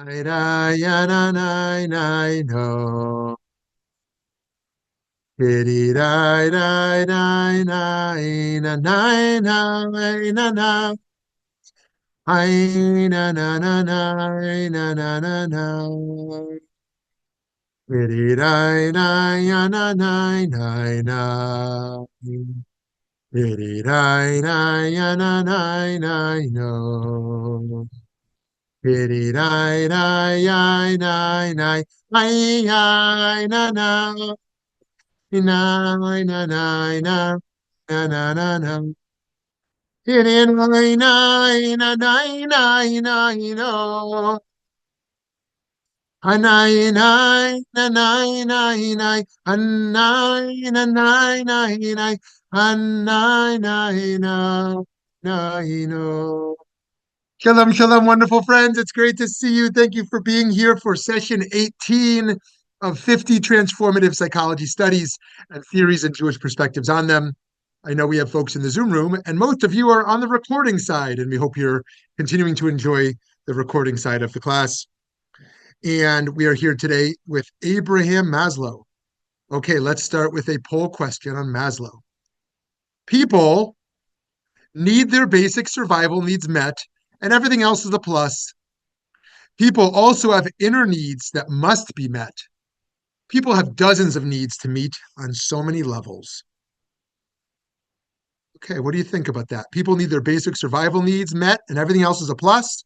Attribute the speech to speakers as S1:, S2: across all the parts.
S1: No. Diddy die die die die na na na na na I na na na na na na na na Diddy die die na na na na Diddy die die na na na no Diddy die die na na na I na na na na na na na na na na Nine, nine, nine, nine, nine, no. A nine, nine, a nine, nine, nine, a nine, a nine, nine, nine, a nine, nine, no, nine, no. Shalom, shalom, wonderful friends. It's great to see you. Thank you for being here for session 18 of 50 transformative psychology studies and theories and Jewish perspectives on them. I know we have folks in the Zoom room, and most of you are on the recording side, and we hope you're continuing to enjoy the recording side of the class. And we are here today with Abraham Maslow. Okay, let's start with a poll question on Maslow. People need their basic survival needs met, and everything else is a plus. People also have inner needs that must be met. People have dozens of needs to meet on so many levels. Okay, what do you think about that? People need their basic survival needs met, and everything else is a plus.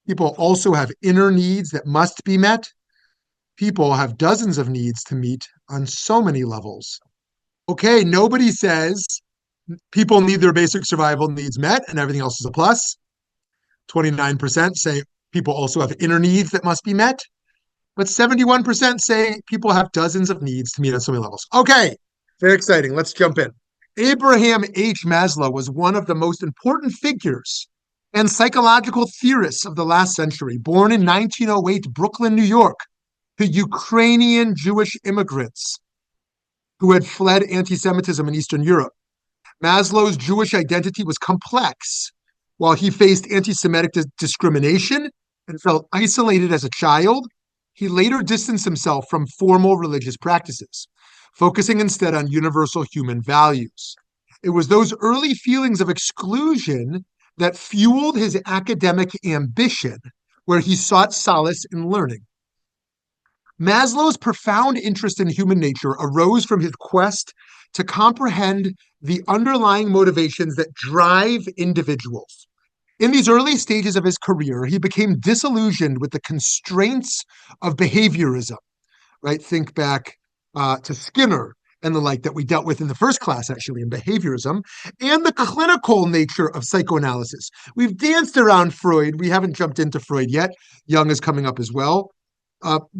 S1: People also have inner needs that must be met. People have dozens of needs to meet on so many levels. Okay, nobody says people need their basic survival needs met, and everything else is a plus. 29% say people also have inner needs that must be met, but 71% say people have dozens of needs to meet on so many levels. Okay, very exciting. Let's jump in. Abraham H. Maslow was one of the most important figures and psychological theorists of the last century. Born in 1908, Brooklyn, New York, to Ukrainian Jewish immigrants who had fled anti-Semitism in Eastern Europe. Maslow's Jewish identity was complex. While he faced anti-Semitic discrimination and felt isolated as a child, he later distanced himself from formal religious practices, focusing instead on universal human values. It was those early feelings of exclusion that fueled his academic ambition, where he sought solace in learning. Maslow's profound interest in human nature arose from his quest to comprehend the underlying motivations that drive individuals. In these early stages of his career, he became disillusioned with the constraints of behaviorism, right? Think back to Skinner and the like that we dealt with in the first class, actually, in behaviorism, and the clinical nature of psychoanalysis. We've danced around Freud. We haven't jumped into Freud yet. Jung is coming up as well.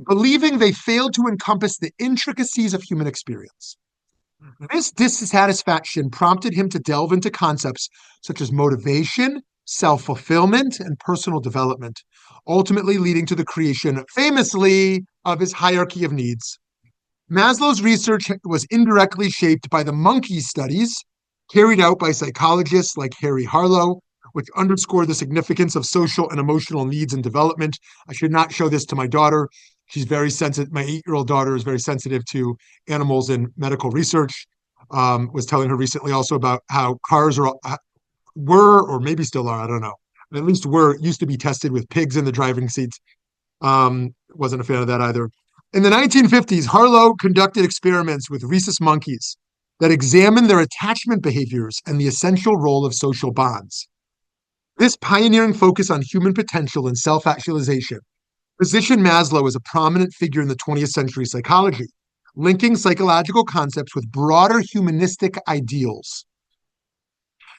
S1: Believing they failed to encompass the intricacies of human experience. This dissatisfaction prompted him to delve into concepts such as motivation, self-fulfillment, and personal development, ultimately leading to the creation, famously, of his hierarchy of needs. Maslow's research was indirectly shaped by the monkey studies carried out by psychologists like Harry Harlow, which underscore the significance of social and emotional needs and development. I should not show this to my daughter. She's very sensitive. My 8-year-old daughter is very sensitive to animals in medical research. Was telling her recently also about how cars were, or maybe still are, I don't know, at least used to be tested with pigs in the driving seats. Wasn't a fan of that either. In the 1950s, Harlow conducted experiments with rhesus monkeys that examined their attachment behaviors and the essential role of social bonds. This pioneering focus on human potential and self-actualization positioned Maslow as a prominent figure in the 20th century psychology, linking psychological concepts with broader humanistic ideals.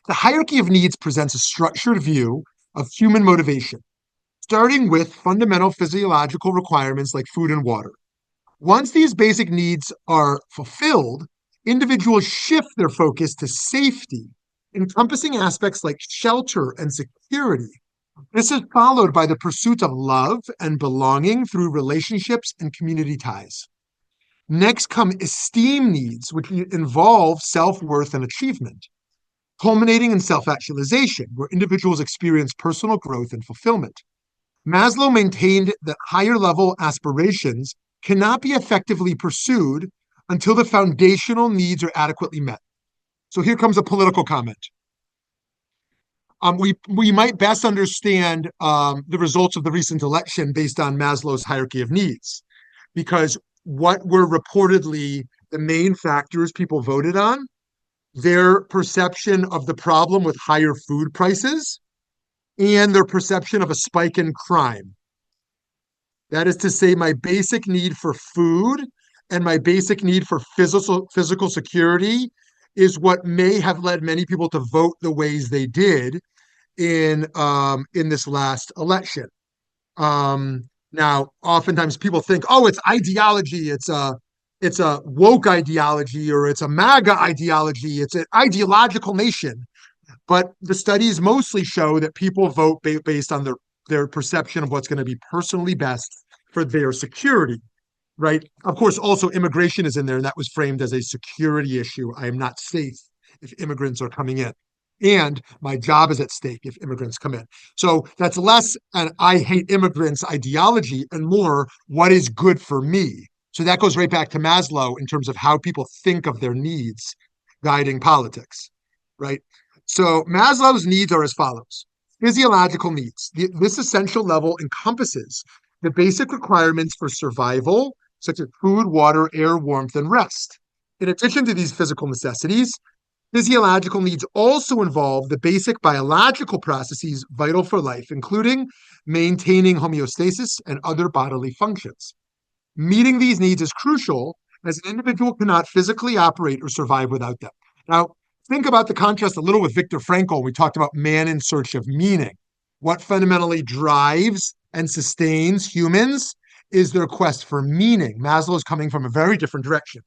S1: The hierarchy of needs presents a structured view of human motivation, starting with fundamental physiological requirements like food and water. Once these basic needs are fulfilled, individuals shift their focus to safety, encompassing aspects like shelter and security. This is followed by the pursuit of love and belonging through relationships and community ties. Next come esteem needs, which involve self-worth and achievement, culminating in self-actualization, where individuals experience personal growth and fulfillment. Maslow maintained that higher level aspirations cannot be effectively pursued until the foundational needs are adequately met. So here comes a political comment. We might best understand the results of the recent election based on Maslow's hierarchy of needs, because what were reportedly the main factors people voted on, their perception of the problem with higher food prices and their perception of a spike in crime. That is to say, my basic need for food and my basic need for physical security is what may have led many people to vote the ways they did in this last election. Now, oftentimes people think, oh, it's ideology, it's a woke ideology, or it's a MAGA ideology, it's an ideological nation. But the studies mostly show that people vote based on their perception of what's going to be personally best for their security, right? Of course, also immigration is in there, and that was framed as a security issue. I am not safe if immigrants are coming in. And my job is at stake if immigrants come in. So that's less an I hate immigrants ideology and more what is good for me. So that goes right back to Maslow in terms of how people think of their needs guiding politics, right? So Maslow's needs are as follows. Physiological needs. This essential level encompasses the basic requirements for survival, such as food, water, air, warmth, and rest. In addition to these physical necessities, physiological needs also involve the basic biological processes vital for life, including maintaining homeostasis and other bodily functions. Meeting these needs is crucial as an individual cannot physically operate or survive without them. Now, think about the contrast a little with Viktor Frankl. We talked about man in search of meaning. What fundamentally drives and sustains humans is their quest for meaning. Maslow is coming from a very different direction.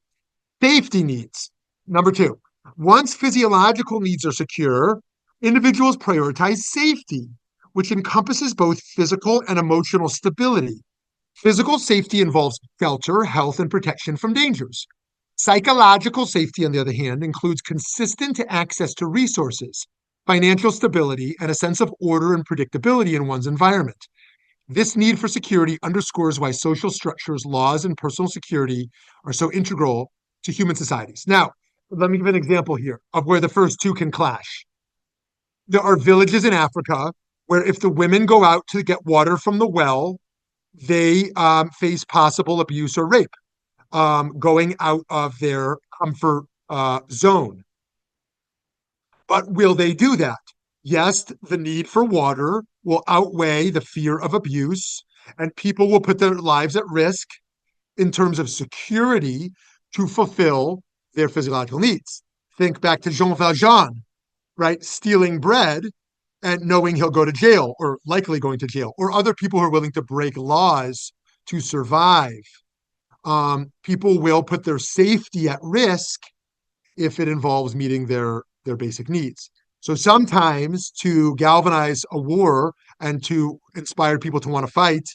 S1: Safety needs. Number two, once physiological needs are secure, individuals prioritize safety, which encompasses both physical and emotional stability. Physical safety involves shelter, health, and protection from dangers. Psychological safety, on the other hand, includes consistent access to resources, financial stability, and a sense of order and predictability in one's environment. This need for security underscores why social structures, laws, and personal security are so integral to human societies. Now, let me give an example here of where the first two can clash. There are villages in Africa where if the women go out to get water from the well, they face possible abuse or rape, going out of their comfort zone. But will they do that? Yes, the need for water will outweigh the fear of abuse, and people will put their lives at risk in terms of security to fulfill their physiological needs. Think back to Jean Valjean, right? Stealing bread and knowing he'll go to jail or likely going to jail, or other people who are willing to break laws to survive. People will put their safety at risk if it involves meeting their basic needs. So sometimes to galvanize a war and to inspire people to want to fight,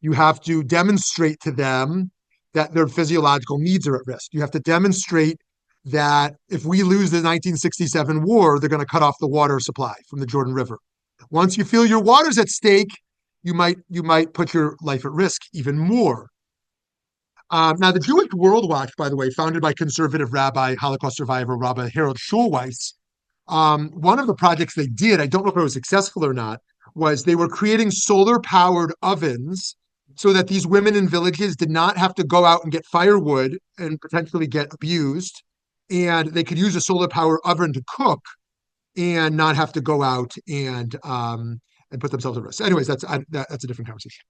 S1: you have to demonstrate to them that their physiological needs are at risk. You have to demonstrate that if we lose the 1967 war, they're going to cut off the water supply from the Jordan River. Once you feel your water's at stake, you might put your life at risk even more. Now, the Jewish World Watch, by the way, founded by conservative rabbi, Holocaust survivor Rabbi Harold Schulweis, one of the projects they did, I don't know if it was successful or not, was they were creating solar-powered ovens so that these women in villages did not have to go out and get firewood and potentially get abused, and they could use a solar-powered oven to cook and not have to go out and put themselves at risk. So anyways, that's a different conversation.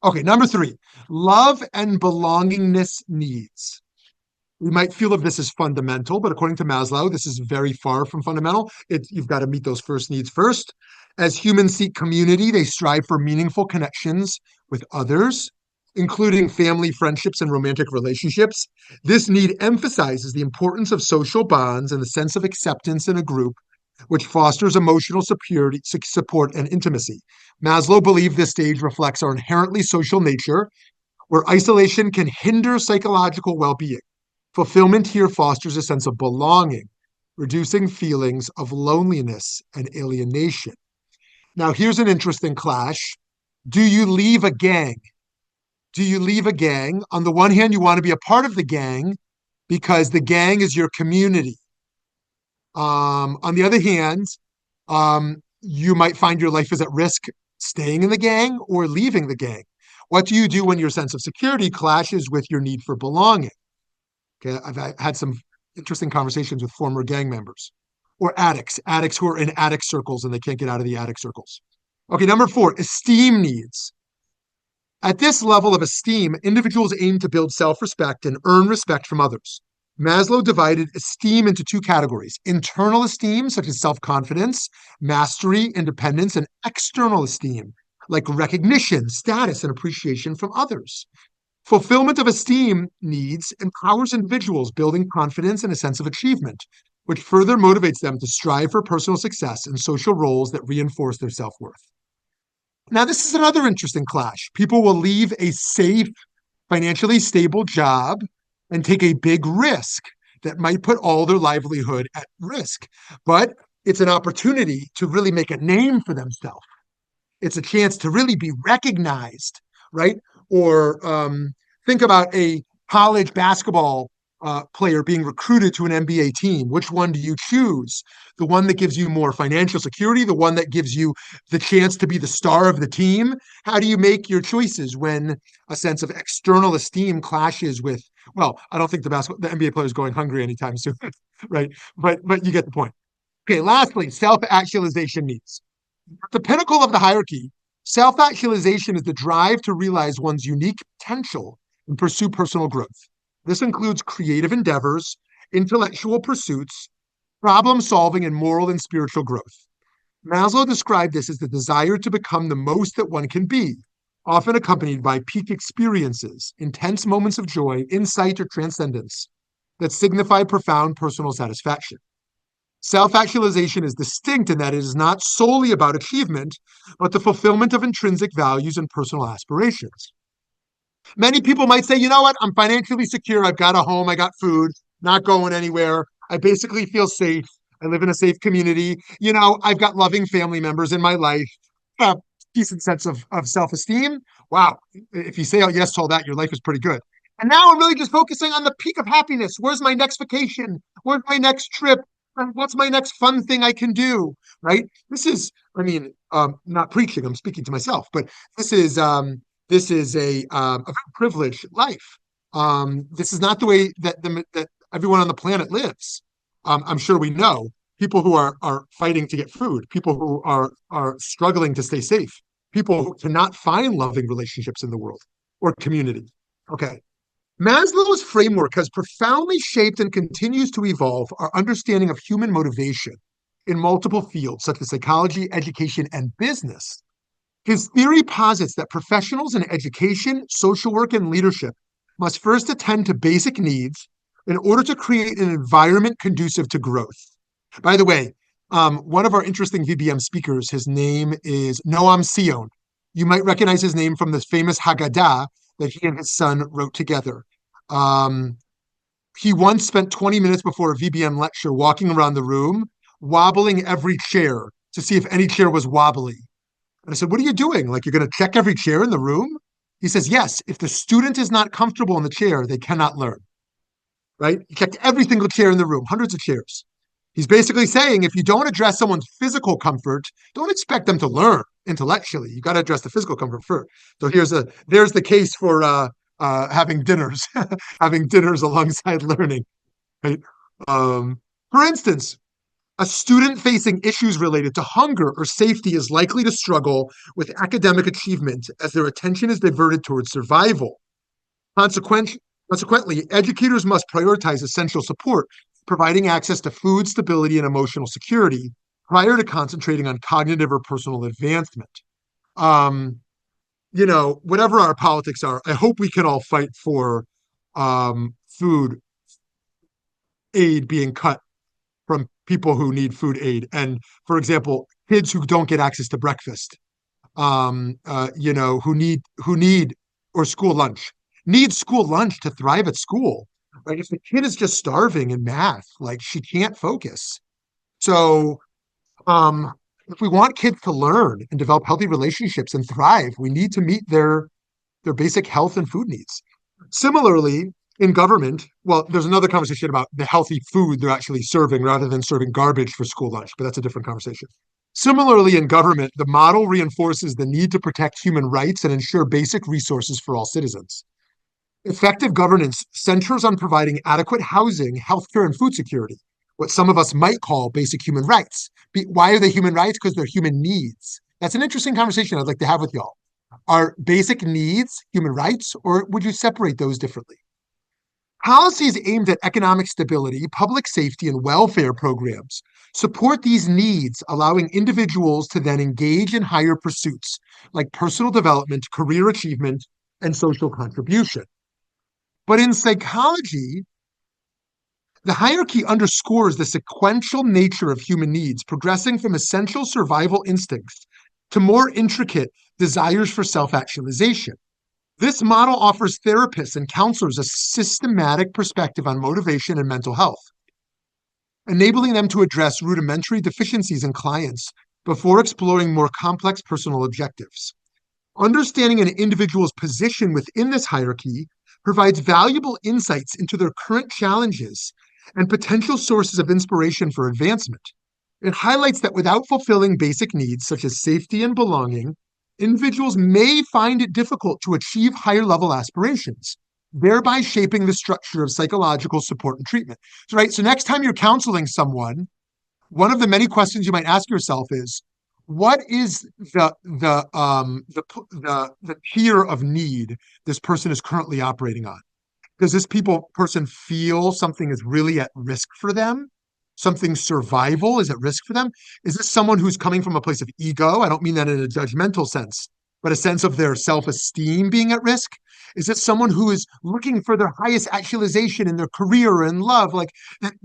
S1: Okay, number three, love and belongingness needs. We might feel of this as fundamental, but according to Maslow, this is very far from fundamental. You've got to meet those first needs first. As humans seek community, they strive for meaningful connections with others, including family, friendships, and romantic relationships. This need emphasizes the importance of social bonds and the sense of acceptance in a group, which fosters emotional support and intimacy. Maslow believed this stage reflects our inherently social nature, where isolation can hinder psychological well-being. Fulfillment here fosters a sense of belonging, reducing feelings of loneliness and alienation. Now, here's an interesting clash. Do you leave a gang? Do you leave a gang? On the one hand, you want to be a part of the gang because the gang is your community. On the other hand, you might find your life is at risk staying in the gang or leaving the gang. What do you do when your sense of security clashes with your need for belonging? Okay, I've had some interesting conversations with former gang members or addicts who are in addict circles and they can't get out of the addict circles. Okay, number 4, esteem needs. At this level of esteem, individuals aim to build self-respect and earn respect from others. Maslow divided esteem into 2 categories: internal esteem, such as self-confidence, mastery, independence, and external esteem, like recognition, status, and appreciation from others. Fulfillment of esteem needs empowers individuals, building confidence and a sense of achievement, which further motivates them to strive for personal success in social roles that reinforce their self-worth. Now, this is another interesting clash. People will leave a safe, financially stable job and take a big risk that might put all their livelihood at risk. But it's an opportunity to really make a name for themselves. It's a chance to really be recognized, right? Or think about a college basketball player being recruited to an NBA team. Which one do you choose? The one that gives you more financial security, the one that gives you the chance to be the star of the team? How do you make your choices when a sense of external esteem clashes with, well, I don't think the NBA player is going hungry anytime soon, right? But you get the point. Okay, lastly, self-actualization needs. At the pinnacle of the hierarchy, self-actualization is the drive to realize one's unique potential and pursue personal growth. This includes creative endeavors, intellectual pursuits, problem solving, and moral and spiritual growth. Maslow described this as the desire to become the most that one can be, often accompanied by peak experiences, intense moments of joy, insight, or transcendence that signify profound personal satisfaction. Self-actualization is distinct in that it is not solely about achievement, but the fulfillment of intrinsic values and personal aspirations. Many people might say, you know what, I'm financially secure. I've got a home, I got food, not going anywhere. I basically feel safe. I live in a safe community. I've got loving family members in my life, a decent sense of self-esteem. Wow. If you say yes to all that, your life is pretty good. And now I'm really just focusing on the peak of happiness. Where's my next vacation? Where's my next trip? What's my next fun thing I can do? Right? This is, not preaching, I'm speaking to myself, but this is a very privileged life. This is not the way that everyone on the planet lives. I'm sure we know people who are fighting to get food, people who are struggling to stay safe, people who cannot find loving relationships in the world or community. Okay. Maslow's framework has profoundly shaped and continues to evolve our understanding of human motivation in multiple fields, such as psychology, education, and business. His theory posits that professionals in education, social work, and leadership must first attend to basic needs in order to create an environment conducive to growth. By the way, one of our interesting VBM speakers, his name is Noam Sion. You might recognize his name from the famous Haggadah that he and his son wrote together. He once spent 20 minutes before a VBM lecture walking around the room, wobbling every chair to see if any chair was wobbly. And I said, what are you doing? Like, you're going to check every chair in the room? He says, yes, if the student is not comfortable in the chair, they cannot learn, right? He checked every single chair in the room, hundreds of chairs. He's basically saying, if you don't address someone's physical comfort, don't expect them to learn intellectually. You got to address the physical comfort first. So there's the case for having dinners, having dinners alongside learning, right? For instance, a student facing issues related to hunger or safety is likely to struggle with academic achievement as their attention is diverted towards survival. Consequently, educators must prioritize essential support, providing access to food, stability, and emotional security prior to concentrating on cognitive or personal advancement. Whatever our politics are, I hope we can all fight for food aid being cut from people who need food aid. And for example, kids who don't get access to breakfast, who need or school lunch, need school lunch to thrive at school. Right? If the kid is just starving in math, like, she can't focus. So If we want kids to learn and develop healthy relationships and thrive, we need to meet their basic health and food needs. Similarly, in government, well, there's another conversation about the healthy food they're actually serving rather than serving garbage for school lunch, but that's a different conversation. Similarly, in government, the model reinforces the need to protect human rights and ensure basic resources for all citizens. Effective governance centers on providing adequate housing, healthcare, and food security, what some of us might call basic human rights. Why are they human rights? Because they're human needs. That's an interesting conversation I'd like to have with y'all. Are basic needs human rights, or would you separate those differently? Policies aimed at economic stability, public safety, and welfare programs support these needs, allowing individuals to then engage in higher pursuits like personal development, career achievement, and social contribution. But in psychology, the hierarchy underscores the sequential nature of human needs, progressing from essential survival instincts to more intricate desires for self-actualization. This model offers therapists and counselors a systematic perspective on motivation and mental health, enabling them to address rudimentary deficiencies in clients before exploring more complex personal objectives. Understanding an individual's position within this hierarchy provides valuable insights into their current challenges and potential sources of inspiration for advancement. It highlights that without fulfilling basic needs such as safety and belonging, individuals may find it difficult to achieve higher level aspirations, thereby shaping the structure of psychological support and treatment. So next time you're counseling someone, one of the many questions you might ask yourself is, what is the tier of need this person is currently operating on? Does this person feel something is really at risk for them? Something survival is at risk for them? Is this someone who's coming from a place of ego? I don't mean that in a judgmental sense, but a sense of their self-esteem being at risk? Is this someone who is looking for their highest actualization in their career and love? Like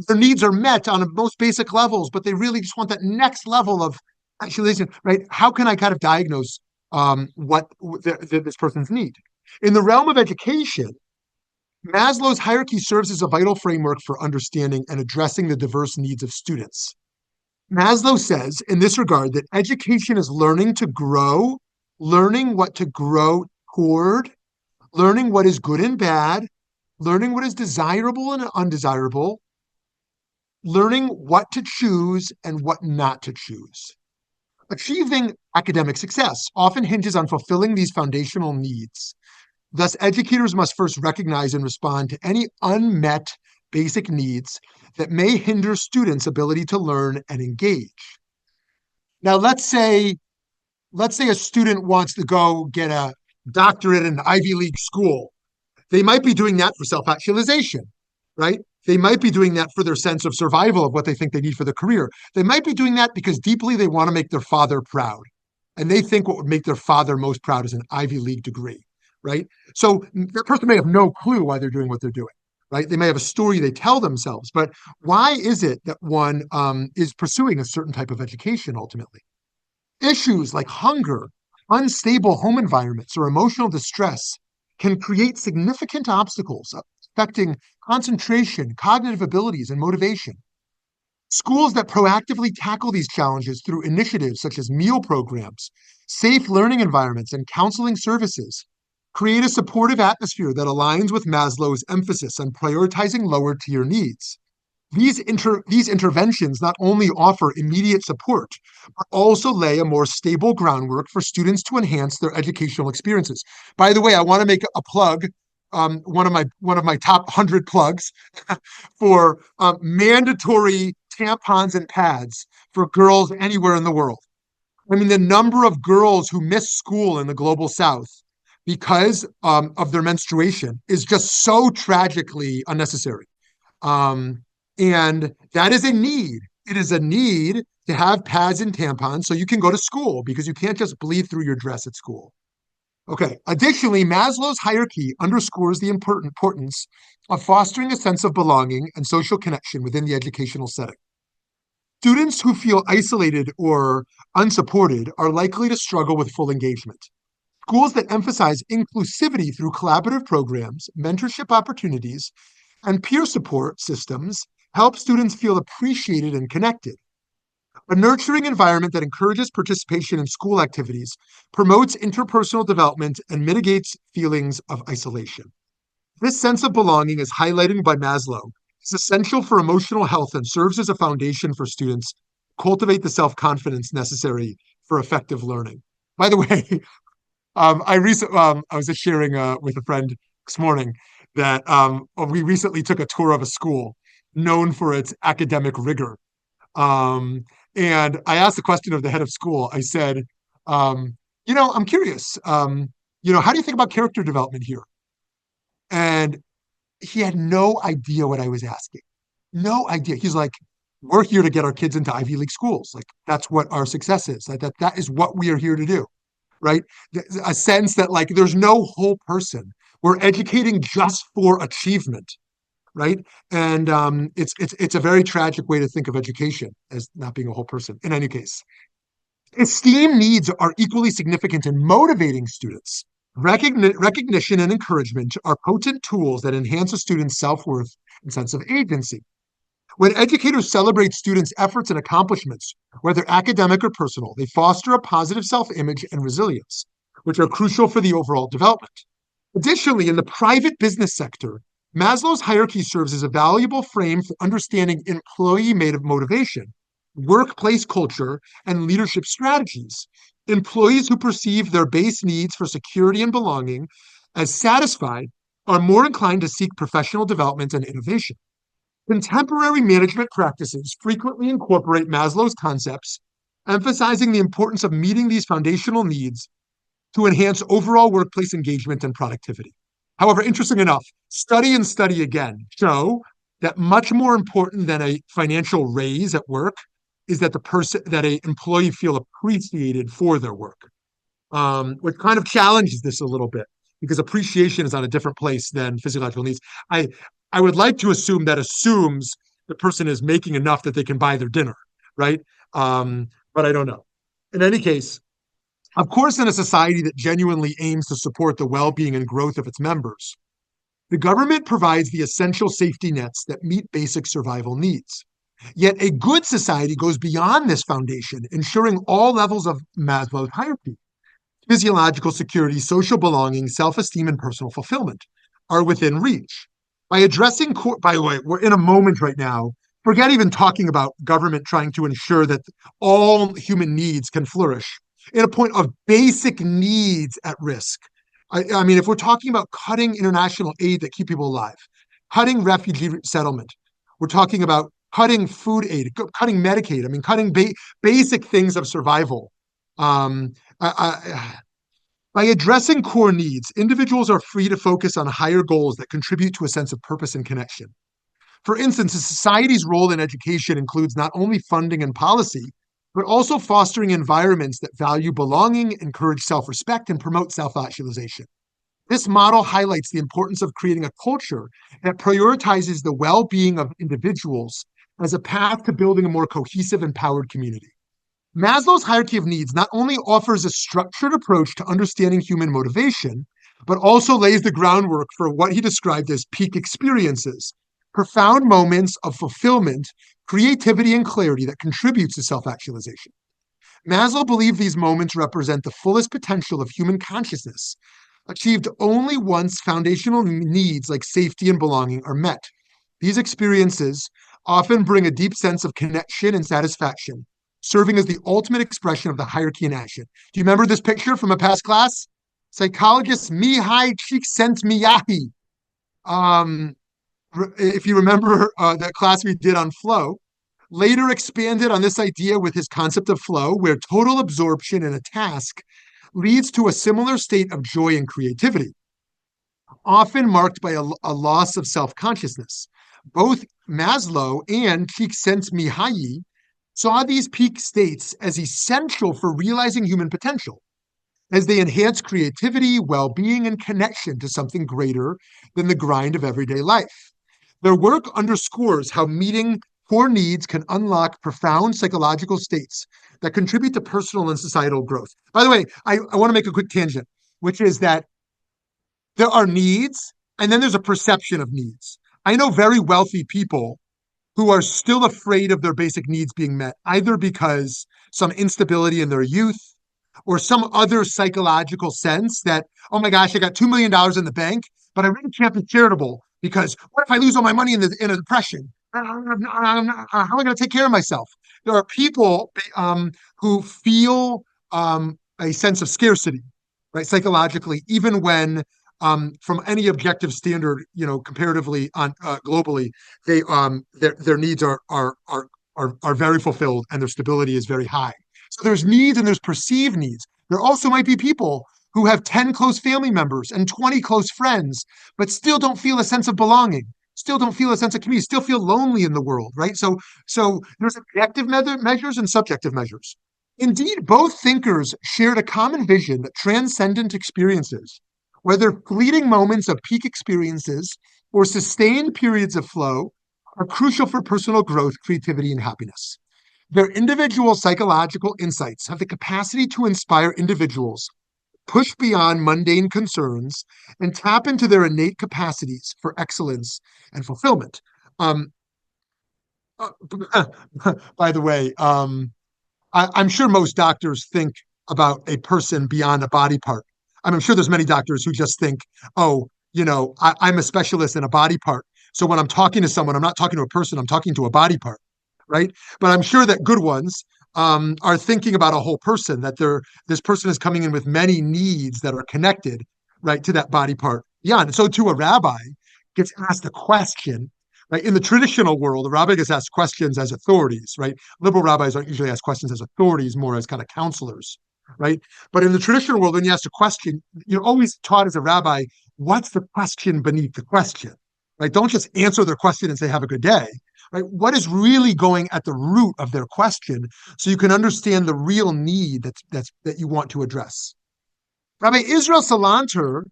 S1: their needs are met on most basic levels, but they really just want that next level of actualization, right? How can I kind of diagnose what this person's need? In the realm of education, Maslow's hierarchy serves as a vital framework for understanding and addressing the diverse needs of students. Maslow says in this regard that education is learning to grow, learning what to grow toward, learning what is good and bad, learning what is desirable and undesirable, learning what to choose and what not to choose. Achieving academic success often hinges on fulfilling these foundational needs. Thus, educators must first recognize and respond to any unmet basic needs that may hinder students' ability to learn and engage. Now, let's say a student wants to go get a doctorate in an Ivy League school. They might be doing that for self-actualization, right? They might be doing that for their sense of survival of what they think they need for their career. They might be doing that because deeply they want to make their father proud. And they think what would make their father most proud is an Ivy League degree, right? So that person may have no clue why they're doing what they're doing, right? They may have a story they tell themselves, but why is it that one is pursuing a certain type of education ultimately? Issues like hunger, unstable home environments, or emotional distress can create significant obstacles affecting concentration, cognitive abilities, and motivation. Schools that proactively tackle these challenges through initiatives such as meal programs, safe learning environments, and counseling services create a supportive atmosphere that aligns with Maslow's emphasis on prioritizing lower tier needs. These interventions not only offer immediate support, but also lay a more stable groundwork for students to enhance their educational experiences. By the way, I want to make a plug, one of my top 100 plugs for mandatory tampons and pads for girls anywhere in the world. I mean, the number of girls who miss school in the global South because of their menstruation is just so tragically unnecessary. And that is a need. It is a need to have pads and tampons so you can go to school because you can't just bleed through your dress at school. Okay. Additionally, Maslow's hierarchy underscores the importance of fostering a sense of belonging and social connection within the educational setting. Students who feel isolated or unsupported are likely to struggle with full engagement. Schools that emphasize inclusivity through collaborative programs, mentorship opportunities, and peer support systems help students feel appreciated and connected. A nurturing environment that encourages participation in school activities, promotes interpersonal development, and mitigates feelings of isolation. This sense of belonging, as highlighted by Maslow, is essential for emotional health and serves as a foundation for students to cultivate the self-confidence necessary for effective learning. By the way, I was just sharing with a friend this morning that we recently took a tour of a school known for its academic rigor. Um, and I asked the question of the head of school. I said, I'm curious, how do you think about character development here? And he had no idea what I was asking. No idea. He's like, we're here to get our kids into Ivy League schools. Like that's what our success is. That is what we are here to do, right? A sense that like there's no whole person. We're educating just for achievement, right? And it's a very tragic way to think of education as not being a whole person. In any case, esteem needs are equally significant in motivating students. Recognition and encouragement are potent tools that enhance a student's self-worth and sense of agency. When educators celebrate students' efforts and accomplishments, whether academic or personal, they foster a positive self-image and resilience, which are crucial for the overall development. Additionally, in the private business sector, Maslow's hierarchy serves as a valuable frame for understanding employee motivation, workplace culture, and leadership strategies. Employees who perceive their base needs for security and belonging as satisfied are more inclined to seek professional development and innovation. Contemporary management practices frequently incorporate Maslow's concepts, emphasizing the importance of meeting these foundational needs to enhance overall workplace engagement and productivity. However, interesting enough, study and study again show that much more important than a financial raise at work is that an employee feel appreciated for their work, which kind of challenges this a little bit because appreciation is on a different place than physiological needs. I would like to assume that assumes the person is making enough that they can buy their dinner, right? But I don't know. In any case, of course, in a society that genuinely aims to support the well-being and growth of its members, the government provides the essential safety nets that meet basic survival needs. Yet a good society goes beyond this foundation, ensuring all levels of Maslow's hierarchy, physiological security, social belonging, self-esteem, and personal fulfillment, are within reach. By addressing, by the way, we're in a moment right now, forget even talking about government trying to ensure that all human needs can flourish in a point of basic needs at risk. I mean, if we're talking about cutting international aid that keep people alive, cutting refugee settlement, we're talking about cutting food aid, cutting Medicaid, I mean, cutting basic things of survival. Um, by addressing core needs, individuals are free to focus on higher goals that contribute to a sense of purpose and connection. For instance, a society's role in education includes not only funding and policy, but also fostering environments that value belonging, encourage self-respect, and promote self-actualization. This model highlights the importance of creating a culture that prioritizes the well-being of individuals as a path to building a more cohesive, empowered community. Maslow's hierarchy of needs not only offers a structured approach to understanding human motivation, but also lays the groundwork for what he described as peak experiences, profound moments of fulfillment, creativity, and clarity that contributes to self-actualization. Maslow believed these moments represent the fullest potential of human consciousness, achieved only once foundational needs like safety and belonging are met. These experiences often bring a deep sense of connection and satisfaction, serving as the ultimate expression of the hierarchy in action. Do you remember this picture from a past class? Psychologist Mihai Csikszentmihalyi. If you remember that class we did on flow, later expanded on this idea with his concept of flow, where total absorption in a task leads to a similar state of joy and creativity, often marked by a loss of self-consciousness. Both Maslow and Csikszentmihalyi saw these peak states as essential for realizing human potential, as they enhance creativity, well-being, and connection to something greater than the grind of everyday life. Their work underscores how meeting core needs can unlock profound psychological states that contribute to personal and societal growth. By the way, I want to make a quick tangent, which is that there are needs, and then there's a perception of needs. I know very wealthy people who are still afraid of their basic needs being met, either because some instability in their youth or some other psychological sense that, oh my gosh, I got $2 million in the bank, but I really can't be charitable because what if I lose all my money in a depression? How am I going to take care of myself? There are people who feel a sense of scarcity, right, psychologically, even when from any objective standard, comparatively on globally, their needs are very fulfilled and their stability is very high. So there's needs and there's perceived needs. There also might be people who have 10 close family members and 20 close friends, but still don't feel a sense of belonging, still don't feel a sense of community, still feel lonely in the world, right? So there's objective measures and subjective measures. Indeed, both thinkers shared a common vision that transcendent experiences, whether fleeting moments of peak experiences or sustained periods of flow, are crucial for personal growth, creativity, and happiness. Their individual psychological insights have the capacity to inspire individuals, push beyond mundane concerns, and tap into their innate capacities for excellence and fulfillment. Um, by the way, I'm sure most doctors think about a person beyond a body part. I'm sure there's many doctors who just think, oh, I'm a specialist in a body part. So when I'm talking to someone, I'm not talking to a person, I'm talking to a body part, right? But I'm sure that good ones are thinking about a whole person, that this person is coming in with many needs that are connected, right, to that body part. Yeah, and so too a rabbi gets asked a question. Right? In the traditional world, the rabbi gets asked questions as authorities, right? Liberal rabbis aren't usually asked questions as authorities, more as kind of counselors, right? But in the traditional world, when you ask a question, you're always taught as a rabbi, what's the question beneath the question, right? Don't just answer their question and say, have a good day, right? What is really going at the root of their question so you can understand the real need that you want to address? Rabbi Israel Salanter,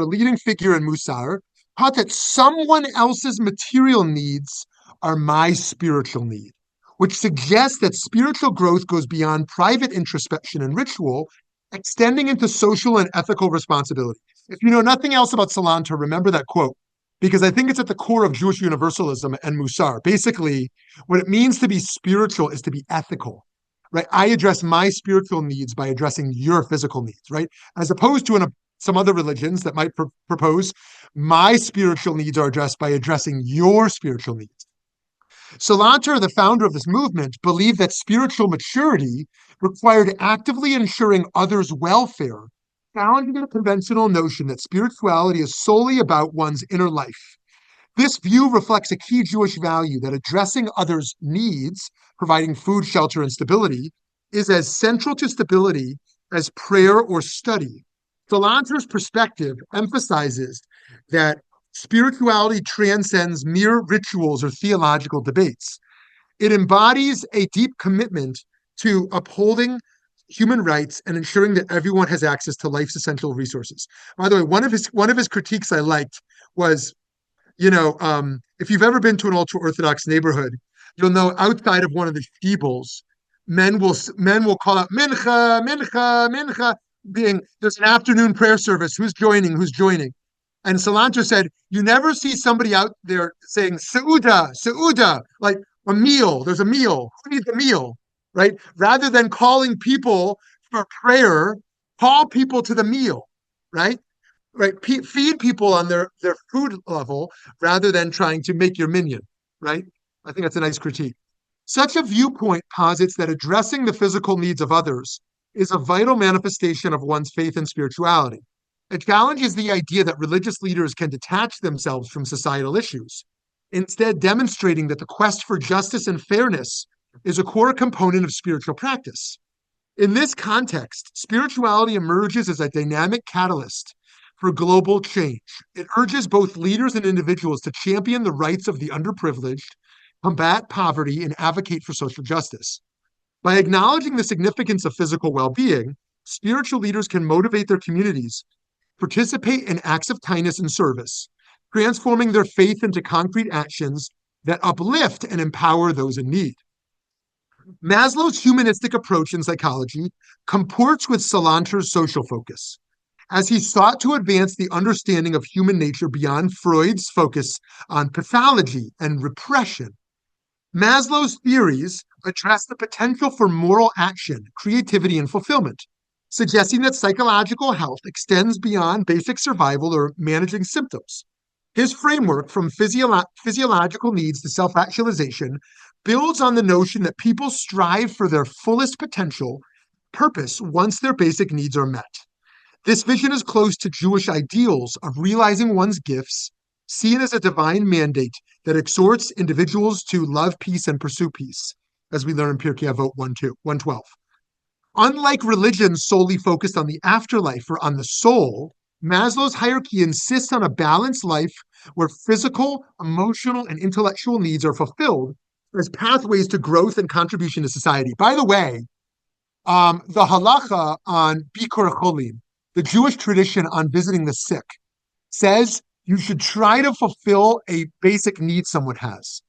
S1: a leading figure in Musar, taught that someone else's material needs are my spiritual need, which suggests that spiritual growth goes beyond private introspection and ritual, extending into social and ethical responsibility. If you know nothing else about Salanter, remember that quote, because I think it's at the core of Jewish universalism and Musar. Basically, what it means to be spiritual is to be ethical. Right, I address my spiritual needs by addressing your physical needs, right? As opposed to some other religions that might propose my spiritual needs are addressed by addressing your spiritual needs. Salanter, the founder of this movement, believed that spiritual maturity required actively ensuring others' welfare, challenging the conventional notion that spirituality is solely about one's inner life. This view reflects a key Jewish value that addressing others' needs, providing food, shelter, and stability, is as central to stability as prayer or study. Salanter's perspective emphasizes that spirituality transcends mere rituals or theological debates. It embodies a deep commitment to upholding human rights and ensuring that everyone has access to life's essential resources. By the way, one of his critiques I liked was, if you've ever been to an ultra-Orthodox neighborhood, you'll know outside of one of the steebles, men will call out mincha, mincha, mincha, being there's an afternoon prayer service. Who's joining? Who's joining? And Salanter said, you never see somebody out there saying seuda, seuda, like a meal. There's a meal. Who needs a meal? Right? Rather than calling people for prayer, call people to the meal. Right? Right, feed people on their food level rather than trying to make your minion, right? I think that's a nice critique. Such a viewpoint posits that addressing the physical needs of others is a vital manifestation of one's faith and spirituality. It challenges the idea that religious leaders can detach themselves from societal issues, instead demonstrating that the quest for justice and fairness is a core component of spiritual practice. In this context, spirituality emerges as a dynamic catalyst for global change. It urges both leaders and individuals to champion the rights of the underprivileged, combat poverty, and advocate for social justice. By acknowledging the significance of physical well-being, spiritual leaders can motivate their communities, participate in acts of kindness and service, transforming their faith into concrete actions that uplift and empower those in need. Maslow's humanistic approach in psychology comports with Salanter's social focus, as he sought to advance the understanding of human nature beyond Freud's focus on pathology and repression. Maslow's theories address the potential for moral action, creativity, and fulfillment, suggesting that psychological health extends beyond basic survival or managing symptoms. His framework, from physiological needs to self actualization, builds on the notion that people strive for their fullest potential purpose once their basic needs are met. This vision is close to Jewish ideals of realizing one's gifts, seen as a divine mandate that exhorts individuals to love peace and pursue peace, as we learn in Pirkei Avot 112. Unlike religions solely focused on the afterlife or on the soul, Maslow's hierarchy insists on a balanced life where physical, emotional, and intellectual needs are fulfilled as pathways to growth and contribution to society. By the way, the halacha on Bikur Cholim, the Jewish tradition on visiting the sick, says you should try to fulfill a basic need someone has.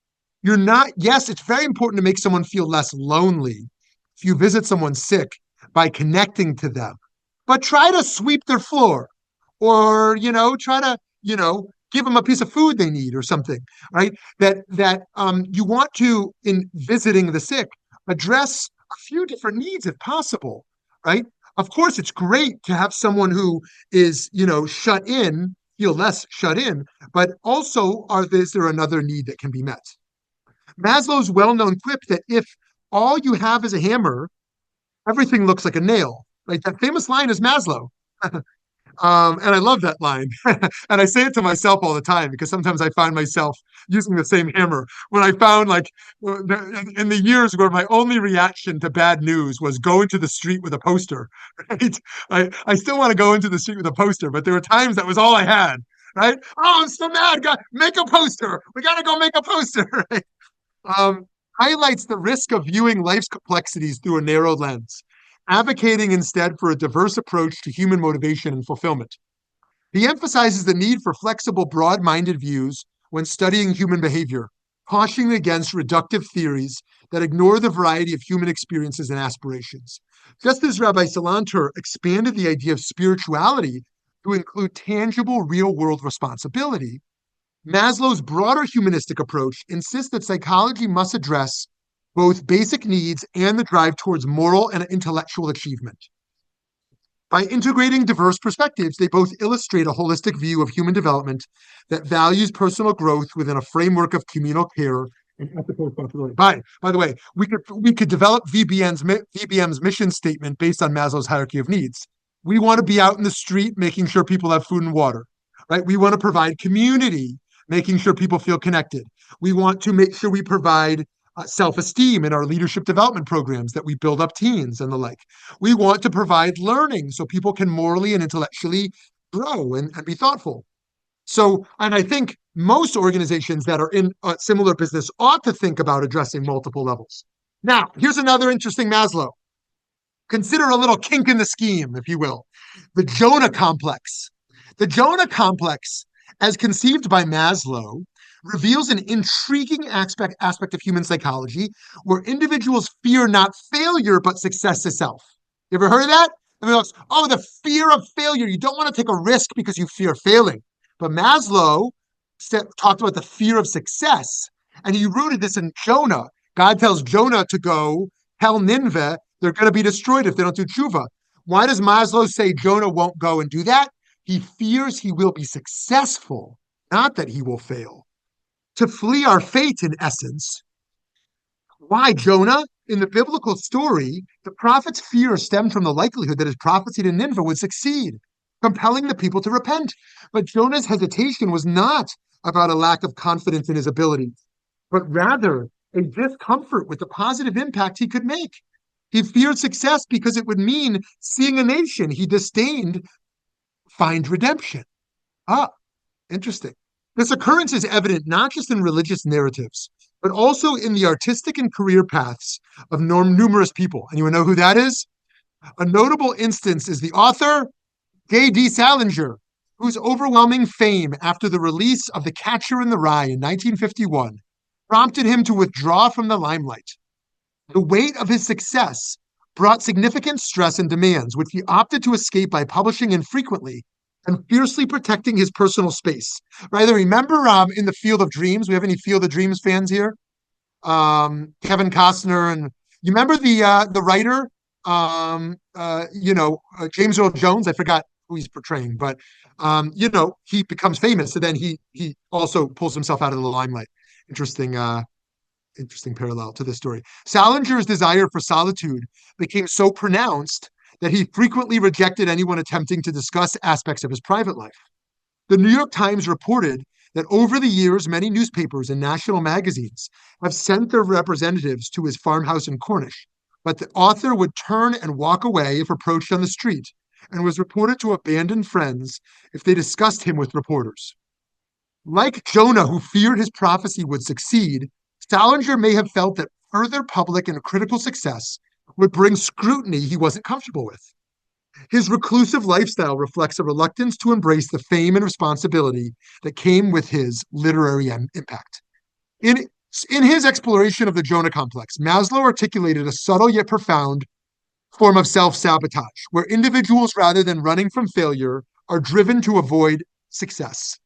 S1: You're not, yes, it's very important to make someone feel less lonely if you visit someone sick by connecting to them, but try to sweep their floor or, try to, give them a piece of food they need or something, right? That you want to, in visiting the sick, address a few different needs if possible, right? Of course, it's great to have someone who is, shut in, feel less shut in, but also is there another need that can be met? Maslow's well-known quip that if all you have is a hammer, everything looks like a nail. Right? That famous line is Maslow. And I love that line. And I say it to myself all the time because sometimes I find myself using the same hammer. When I found, like, in the years where my only reaction to bad news was go into the street with a poster, right? I still want to go into the street with a poster, but there were times that was all I had, right? Oh, I'm so mad. God, make a poster. We got to go make a poster, right? um, Highlights the risk of viewing life's complexities through a narrow lens, advocating instead for a diverse approach to human motivation and fulfillment. He emphasizes the need for flexible, broad-minded views when studying human behavior, cautioning against reductive theories that ignore the variety of human experiences and aspirations. Just as Rabbi Salanter expanded the idea of spirituality to include tangible, real-world responsibility, Maslow's broader humanistic approach insists that psychology must address both basic needs and the drive towards moral and intellectual achievement. By integrating diverse perspectives, they both illustrate a holistic view of human development that values personal growth within a framework of communal care and ethical responsibility. By the way, we could develop VBM's mission statement based on Maslow's hierarchy of needs. We want to be out in the street making sure people have food and water, right? We want to provide community, making sure people feel connected. We want to make sure we provide self-esteem in our leadership development programs, that we build up teens and the like. We want to provide learning so people can morally and intellectually grow and be thoughtful. So, and I think most organizations that are in a similar business ought to think about addressing multiple levels. Now, here's another interesting Maslow. Consider a little kink in the scheme, if you will. The Jonah complex. The Jonah complex, as conceived by Maslow, reveals an intriguing aspect of human psychology where individuals fear not failure, but success itself. You ever heard of that? Oh, the fear of failure. You don't want to take a risk because you fear failing. But Maslow talked about the fear of success, and he rooted this in Jonah. God tells Jonah to go tell Nineveh they're going to be destroyed if they don't do tshuva. Why does Maslow say Jonah won't go and do that? He fears he will be successful, not that he will fail. To flee our fate, in essence. Why Jonah? In the biblical story, the prophet's fear stemmed from the likelihood that his prophecy to Nineveh would succeed, compelling the people to repent. But Jonah's hesitation was not about a lack of confidence in his abilities, but rather a discomfort with the positive impact he could make. He feared success because it would mean seeing a nation he disdained find redemption. Interesting. This occurrence is evident not just in religious narratives, but also in the artistic and career paths of numerous people. And you want to know who that is? A notable instance is the author, J.D. Salinger, whose overwhelming fame after the release of The Catcher in the Rye in 1951 prompted him to withdraw from the limelight. The weight of his success brought significant stress and demands, which he opted to escape by publishing infrequently and fiercely protecting his personal space. Right? Remember in the Field of Dreams? We have any Field of Dreams fans here? Kevin Costner, and you remember the writer, James Earl Jones. I forgot who he's portraying, but he becomes famous, and then he also pulls himself out of the limelight. Interesting, interesting parallel to this story. Salinger's desire for solitude became so pronounced that he frequently rejected anyone attempting to discuss aspects of his private life. The New York Times reported that over the years, many newspapers and national magazines have sent their representatives to his farmhouse in Cornish, but the author would turn and walk away if approached on the street, and was reported to abandon friends if they discussed him with reporters. Like Jonah, who feared his prophecy would succeed, Salinger may have felt that further public and critical success would bring scrutiny he wasn't comfortable with. His reclusive lifestyle reflects a reluctance to embrace the fame and responsibility that came with his literary impact. In, in his exploration of the Jonah complex, Maslow articulated a subtle yet profound form of self-sabotage, where individuals, rather than running from failure, are driven to avoid success.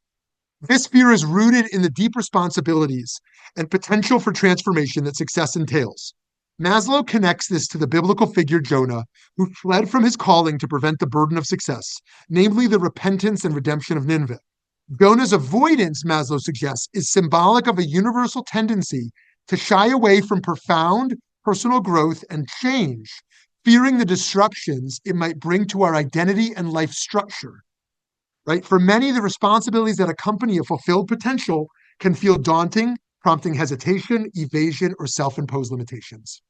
S1: This fear is rooted in the deep responsibilities and potential for transformation that success entails. Maslow connects this to the biblical figure Jonah, who fled from his calling to prevent the burden of success, namely the repentance and redemption of Nineveh. Jonah's avoidance, Maslow suggests, is symbolic of a universal tendency to shy away from profound personal growth and change, fearing the disruptions it might bring to our identity and life structure. Right? For many, the responsibilities that accompany a fulfilled potential can feel daunting, prompting hesitation, evasion, or self-imposed limitations.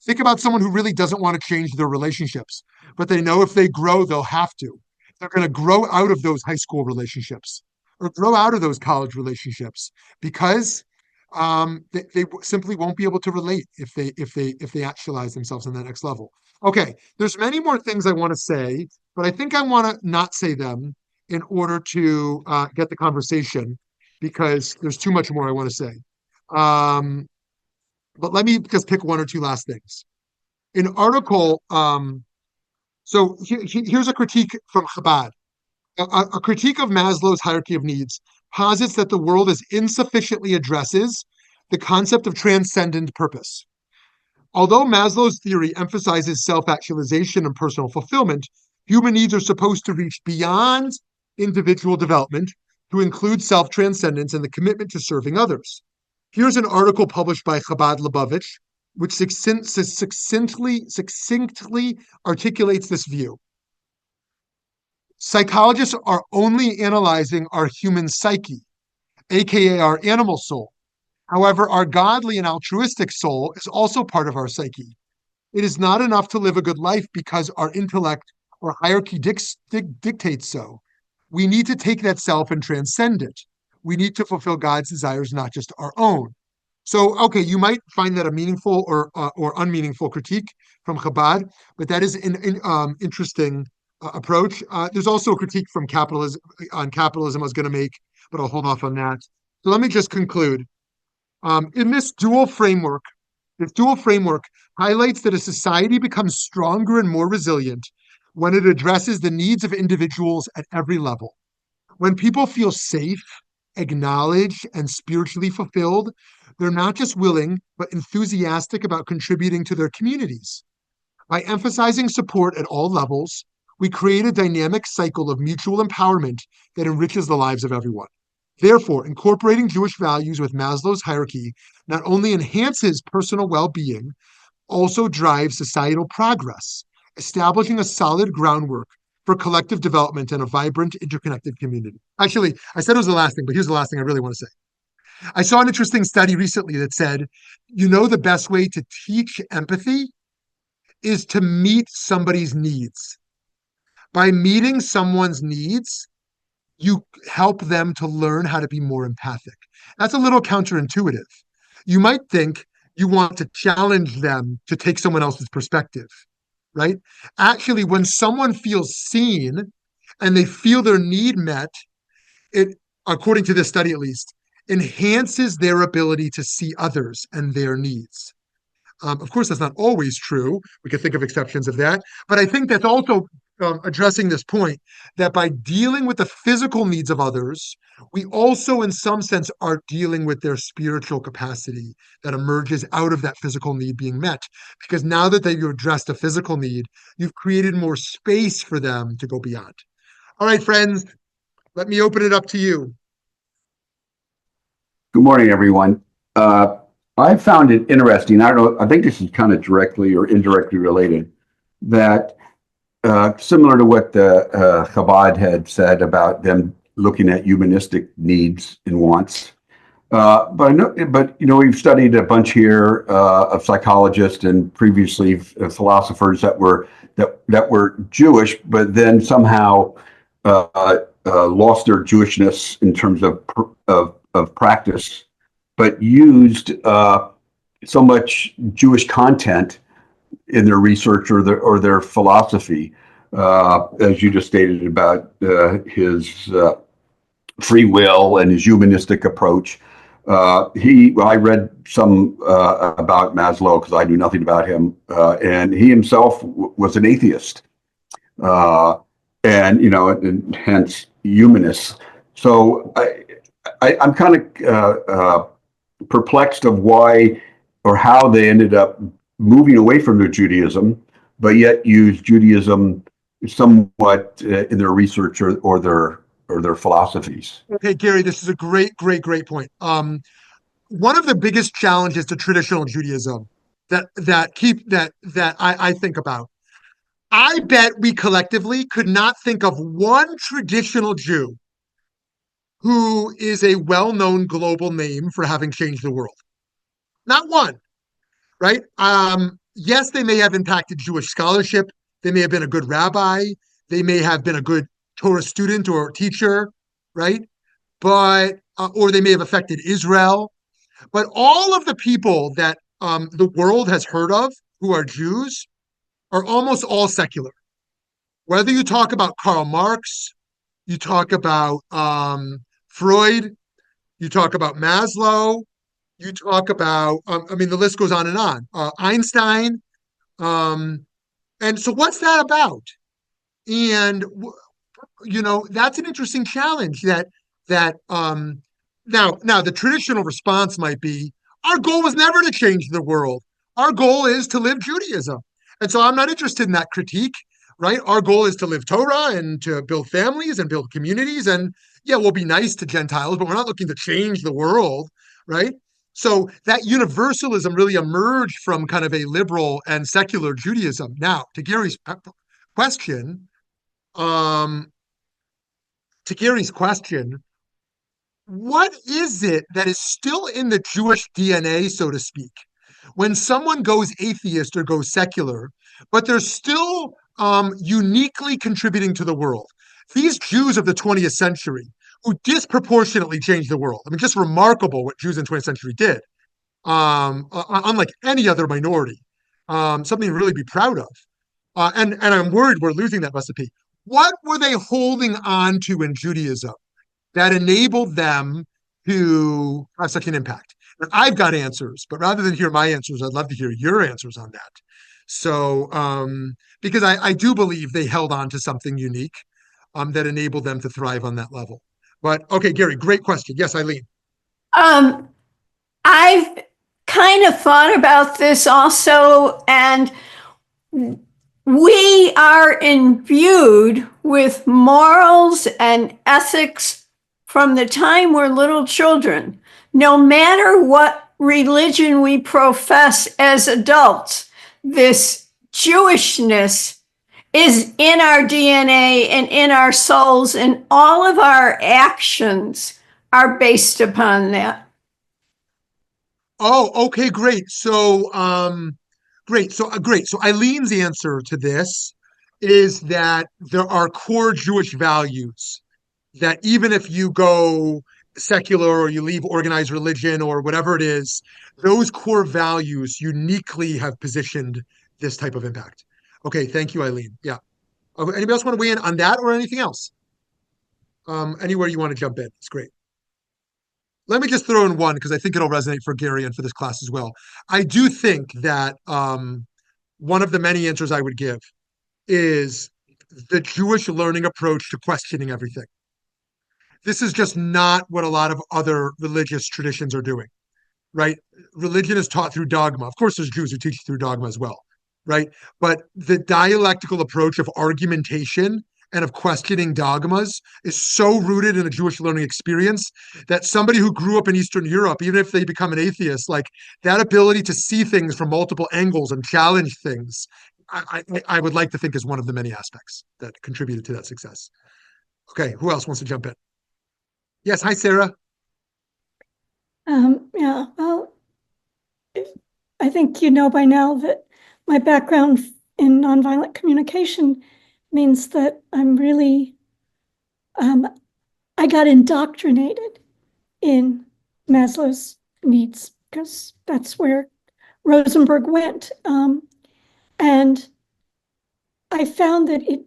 S1: Think about someone who really doesn't want to change their relationships, but they know if they grow, they'll have to. They're going to grow out of those high school relationships or grow out of those college relationships because they simply won't be able to relate if they actualize themselves on that next level. Okay, there's many more things I want to say, but I think I want to not say them in order to get the conversation because there's too much more I want to say. But let me just pick one or two last things. An article, here's a critique from Chabad. A critique of Maslow's hierarchy of needs posits that the world is insufficiently addresses the concept of transcendent purpose. Although Maslow's theory emphasizes self-actualization and personal fulfillment, human needs are supposed to reach beyond individual development to include self-transcendence and the commitment to serving others. Here's an article published by Chabad Lubavitch, which succinctly articulates this view. Psychologists are only analyzing our human psyche, aka our animal soul. However, our godly and altruistic soul is also part of our psyche. It is not enough to live a good life because our intellect or hierarchy dictates so. We need to take that self and transcend it. We need to fulfill God's desires, not just our own. So, okay, you might find that a meaningful or unmeaningful critique from Chabad, but that is an interesting approach. There's also a critique from capitalism I was going to make, but I'll hold off on that. So let me just conclude. In this dual framework highlights that a society becomes stronger and more resilient when it addresses the needs of individuals at every level. When people feel safe, acknowledged, and spiritually fulfilled, they're not just willing, but enthusiastic about contributing to their communities. By emphasizing support at all levels, we create a dynamic cycle of mutual empowerment that enriches the lives of everyone. Therefore, incorporating Jewish values with Maslow's hierarchy not only enhances personal well-being, also drives societal progress, establishing a solid groundwork for collective development and a vibrant, interconnected community. Actually, I said it was the last thing, but here's the last thing I really want to say. I saw an interesting study recently that said, the best way to teach empathy is to meet somebody's needs. By meeting someone's needs, you help them to learn how to be more empathic. That's a little counterintuitive. You might think you want to challenge them to take someone else's perspective, right? Actually, when someone feels seen and they feel their need met, it, according to this study at least, enhances their ability to see others and their needs. Of course, that's not always true. We can think of exceptions of that. But I think that's also addressing this point that by dealing with the physical needs of others, we also, in some sense, are dealing with their spiritual capacity that emerges out of that physical need being met. Because now that you've addressed a physical need, you've created more space for them to go beyond. All right, friends, let me open it up to you.
S2: Good morning, everyone. Uh, I found it interesting. I don't know, I think this is kind of directly or indirectly related, that similar to what the Chabad had said about them looking at humanistic needs and wants. But I know, but you know, we've studied a bunch here of psychologists and previously philosophers that were Jewish, but then somehow lost their Jewishness in terms of practice, but used so much Jewish content in their research or their philosophy, as you just stated about his free will and his humanistic approach. I read some about Maslow because I knew nothing about him, and he himself was an atheist, and you know, and hence humanist. So I'm kind of perplexed of why or how they ended up moving away from their Judaism, but yet use Judaism somewhat in their research or their philosophies.
S1: Okay, Gary, this is a great point. One of the biggest challenges to traditional Judaism that I think about. I bet we collectively could not think of one traditional Jew who is a well-known global name for having changed the world. Not one, right? Yes, they may have impacted Jewish scholarship. They may have been a good rabbi. They may have been a good Torah student or teacher, right? But or they may have affected Israel. But all of the people that the world has heard of who are Jews are almost all secular. Whether you talk about Karl Marx, you talk about Freud, you talk about Maslow, you talk about, I mean, the list goes on and on. Einstein. Um, and so, what's that about? And you know, that's an interesting challenge. That now the traditional response might be, our goal was never to change the world. Our goal is to live Judaism. And so I'm not interested in that critique, right? Our goal is to live Torah and to build families and build communities. And yeah, we'll be nice to Gentiles, but we're not looking to change the world, right? So that universalism really emerged from kind of a liberal and secular Judaism. Now, question, um, to Gary's question, what is it that is still in the Jewish DNA, so to speak, when someone goes atheist or goes secular, but they're still uniquely contributing to the world? These Jews of the 20th century, who disproportionately changed the world. I mean, just remarkable what Jews in the 20th century did, unlike any other minority, something to really be proud of. And I'm worried we're losing that recipe. What were they holding on to in Judaism that enabled them to have such an impact? And I've got answers, but rather than hear my answers, I'd love to hear your answers on that. So, because I do believe they held on to something unique that enabled them to thrive on that level. But okay, Gary, great question. Yes, Eileen.
S3: Um, I've kind of thought about this also, and we are imbued with morals and ethics from the time we're little children. No matter what religion we profess as adults, this Jewishness is in our DNA and in our souls, and all of our actions are based upon that.
S1: Oh, okay, great. So, great. So Eileen's answer to this is that there are core Jewish values that even if you go secular or you leave organized religion or whatever it is, those core values uniquely have positioned this type of impact. Okay, thank you, Eileen. Yeah. Anybody else want to weigh in on that or anything else? Anywhere you want to jump in, it's great. Let me just throw in one because I think it'll resonate for Gary and for this class as well. I do think that one of the many answers I would give is the Jewish learning approach to questioning everything. This is just not what a lot of other religious traditions are doing, right? Religion is taught through dogma. Of course, there's Jews who teach through dogma as well, right? But the dialectical approach of argumentation and of questioning dogmas is so rooted in a Jewish learning experience that somebody who grew up in Eastern Europe, even if they become an atheist, like that ability to see things from multiple angles and challenge things, I would like to think is one of the many aspects that contributed to that success. Okay, who else wants to jump in? Yes, hi, Sarah.
S4: Yeah, well, I think you know by now that my background in nonviolent communication means that I'm really, I got indoctrinated in Maslow's needs because that's where Rosenberg went. And I found that it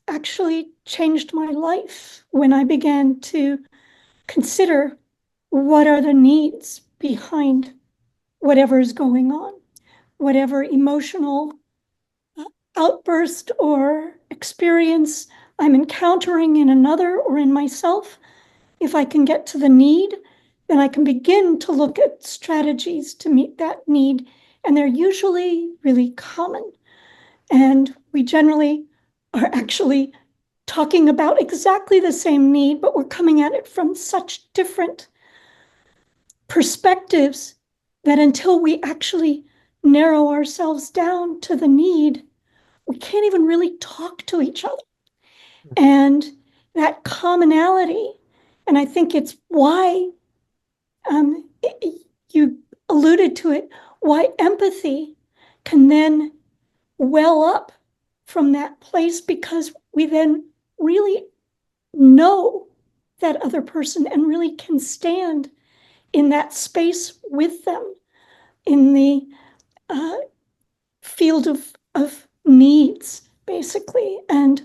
S4: actually changed my life when I began to consider what are the needs behind whatever is going on, whatever emotional outburst or experience I'm encountering in another or in myself. If I can get to the need, then I can begin to look at strategies to meet that need. And they're usually really common. And we generally are actually talking about exactly the same need, but we're coming at it from such different perspectives that until we actually narrow ourselves down to the need, we can't even really talk to each other. And that commonality, and I think it's why you alluded to it, why empathy can then well up from that place, because we then really know that other person and really can stand in that space with them in the field of needs, basically, and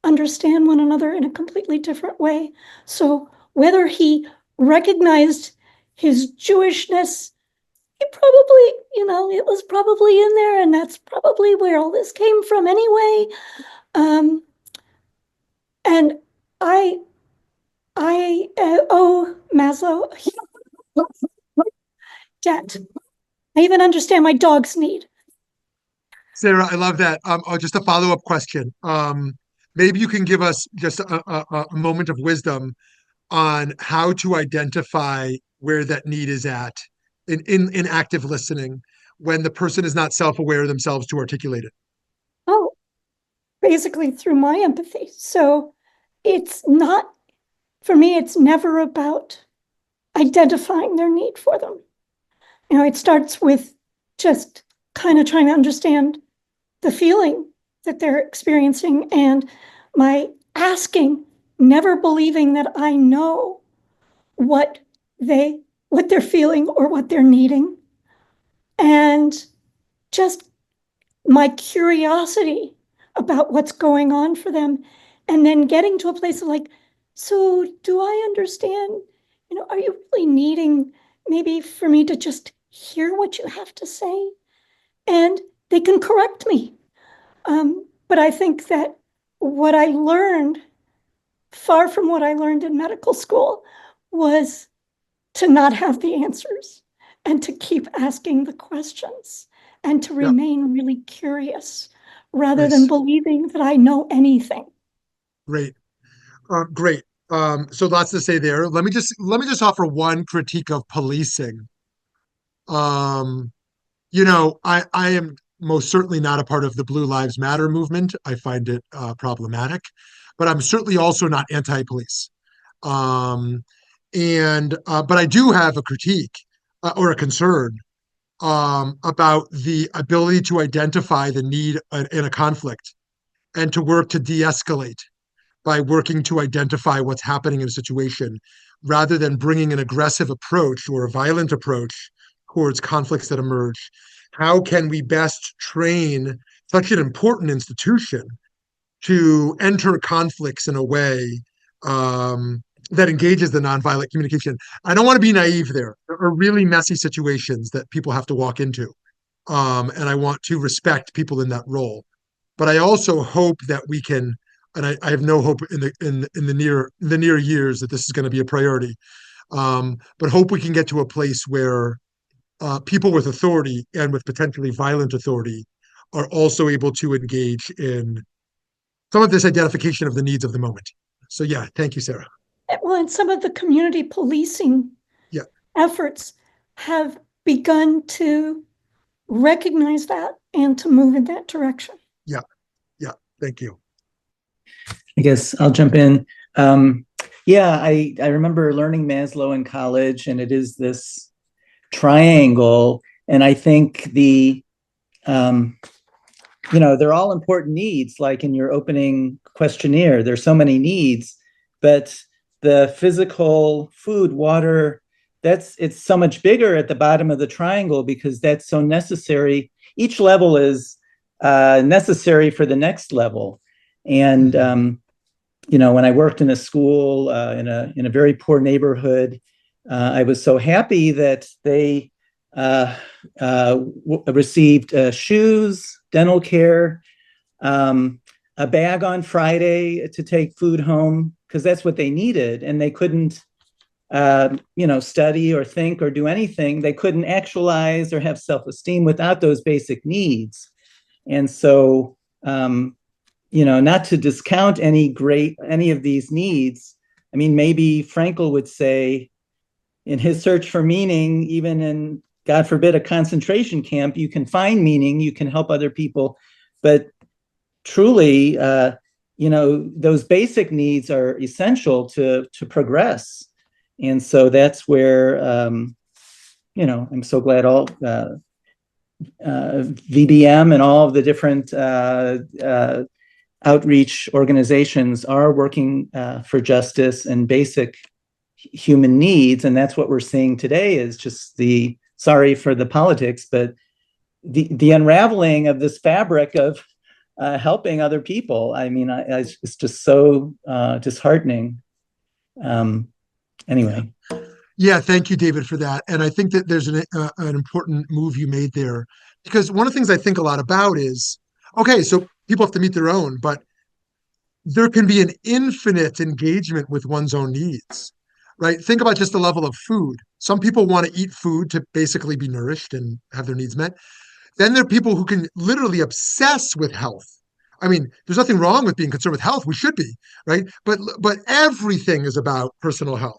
S4: understand one another in a completely different way. So whether he recognized his Jewishness, he probably, it was probably in there, and that's probably where all this came from anyway. And I owe Maslow a debt. I even understand my dog's need.
S1: Sarah, I love that. Just a follow-up question. Maybe you can give us just a moment of wisdom on how to identify where that need is at in active listening when the person is not self-aware themselves to articulate it.
S4: Oh, basically through my empathy. So it's not, for me, it's never about identifying their need for them. It starts with just kind of trying to understand the feeling that they're experiencing, and my asking, never believing that I know what they're feeling or what they're needing, and just my curiosity about what's going on for them, and then getting to a place of like, so do I understand, are you really needing maybe for me to just hear what you have to say? And they can correct me. But I think that what I learned, far from what I learned in medical school, was to not have the answers and to keep asking the questions and to remain really curious rather than believing that I know anything.
S1: Great. Great. So lots to say there. Let me just offer one critique of policing. I am most certainly not a part of the Blue Lives Matter movement. I find it problematic, but I'm certainly also not anti-police. But I do have a critique or a concern about the ability to identify the need in a conflict and to work to de-escalate by working to identify what's happening in a situation rather than bringing an aggressive approach or a violent approach towards conflicts that emerge. How can we best train such an important institution to enter conflicts in a way that engages the nonviolent communication? I don't want to be naive there. There are really messy situations that people have to walk into. And I want to respect people in that role. But I also hope that we can and I have no hope in the near years that this is going to be a priority. But hope we can get to a place where people with authority and with potentially violent authority are also able to engage in some of this identification of the needs of the moment. So yeah, thank you, Sarah.
S4: Well, and some of the community policing
S1: Yeah.
S4: efforts have begun to recognize that and to move in that direction.
S1: Yeah, yeah, thank you.
S5: I guess I'll jump in. Yeah, I remember learning Maslow in college, and it is this triangle. And I think they're all important needs, like in your opening questionnaire, there's so many needs, but the physical, food, water, it's so much bigger at the bottom of the triangle because that's so necessary. Each level is necessary for the next level. And, when I worked in a school in a very poor neighborhood, I was so happy that they received shoes, dental care, a bag on Friday to take food home, because that's what they needed. And they couldn't, study or think or do anything. They couldn't actualize or have self-esteem without those basic needs. And so, not to discount any of these needs. I mean, maybe Frankl would say in his search for meaning, even in, God forbid, a concentration camp, you can find meaning, you can help other people. But truly, those basic needs are essential to progress. And so that's where, I'm so glad all VBM and all of the different outreach organizations are working for justice and basic human needs. And that's what we're seeing today is just sorry for the politics, but the unraveling of this fabric of helping other people. I mean, it's just so disheartening. Anyway.
S1: Yeah, thank you, David, for that. And I think that there's an important move you made there, because one of the things I think a lot about is, okay, so people have to meet their own, but there can be an infinite engagement with one's own needs, right? Think about just the level of food. Some people want to eat food to basically be nourished and have their needs met. Then there are people who can literally obsess with health. I mean, there's nothing wrong with being concerned with health. We should be, right? But everything is about personal health.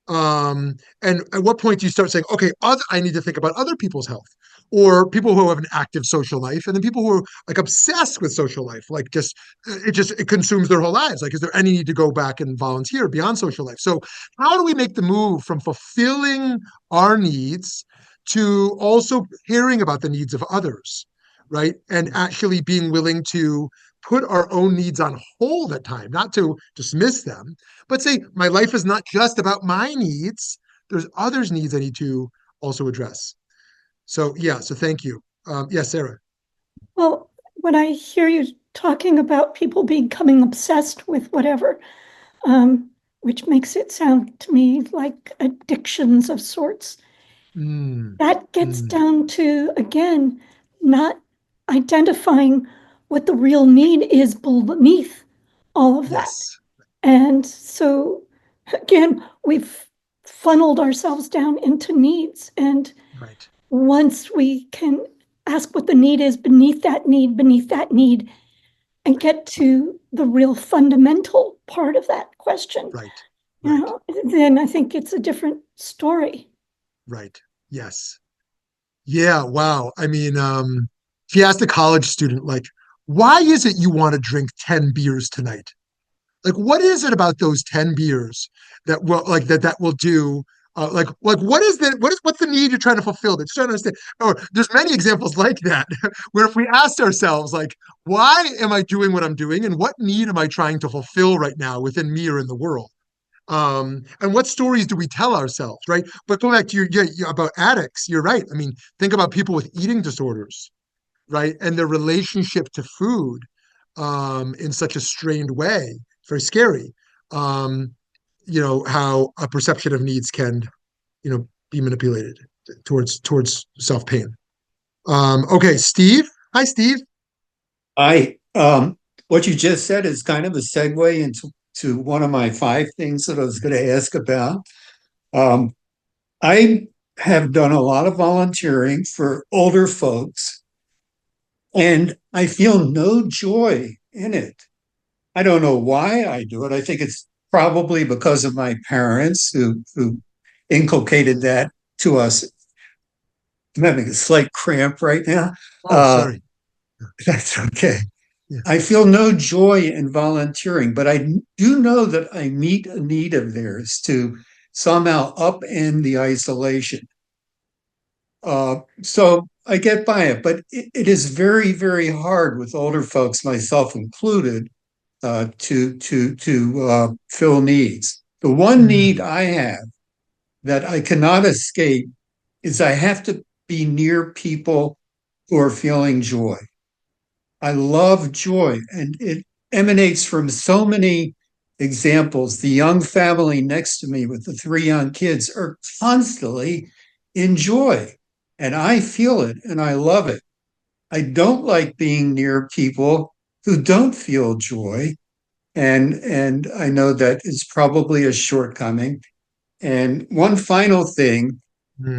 S1: And at what point do you start saying, okay, I need to think about other people's health, or people who have an active social life, and then people who are like obsessed with social life, like it consumes their whole lives. Like, is there any need to go back and volunteer beyond social life? So how do we make the move from fulfilling our needs to also caring about the needs of others, right? And actually being willing to put our own needs on hold at time, not to dismiss them, but say, my life is not just about my needs. There's others' needs I need to also address. So thank you. Sarah.
S4: Well, when I hear you talking about people becoming obsessed with whatever, which makes it sound to me like addictions of sorts, that gets down to, again, not identifying what the real need is beneath all of that. And so, again, we've funneled ourselves down into needs. And once we can ask what the need is beneath that need, and get to the real fundamental part of that question, then I think it's a different story.
S1: Right. Yes. Yeah. Wow. I mean, if you asked a college student, like, why is it you want to drink 10 beers tonight? Like, what is it about those 10 beers that will do? What's the need you're trying to fulfill? They're trying to understand. Or there's many examples like that, where if we asked ourselves, like, why am I doing what I'm doing, and what need am I trying to fulfill right now within me or in the world? And what stories do we tell ourselves, right? But going back to about addicts, you're right. I mean, think about people with eating disorders, right, and their relationship to food in such a strained way. Very scary. How a perception of needs can, be manipulated towards self-pain. Okay, Steve. Hi, Steve.
S6: I what you just said is kind of a segue into one of my 5 things that I was going to ask about. I have done a lot of volunteering for older folks, and I feel no joy in it. I don't know why I do it. I think it's probably because of my parents who inculcated that to us. I'm having a slight cramp right now.
S1: Oh, sorry.
S6: That's okay.
S1: Yeah.
S6: I feel no joy in volunteering, but I do know that I meet a need of theirs to somehow upend the isolation. So I get by it, but it is very, very hard with older folks, myself included, to fill needs. The one need I have that I cannot escape is I have to be near people who are feeling joy. I love joy, and it emanates from so many examples. The young family next to me with the 3 young kids are constantly in joy, and I feel it and I love it. I don't like being near people who don't feel joy, and I know that is probably a shortcoming. And one final thing,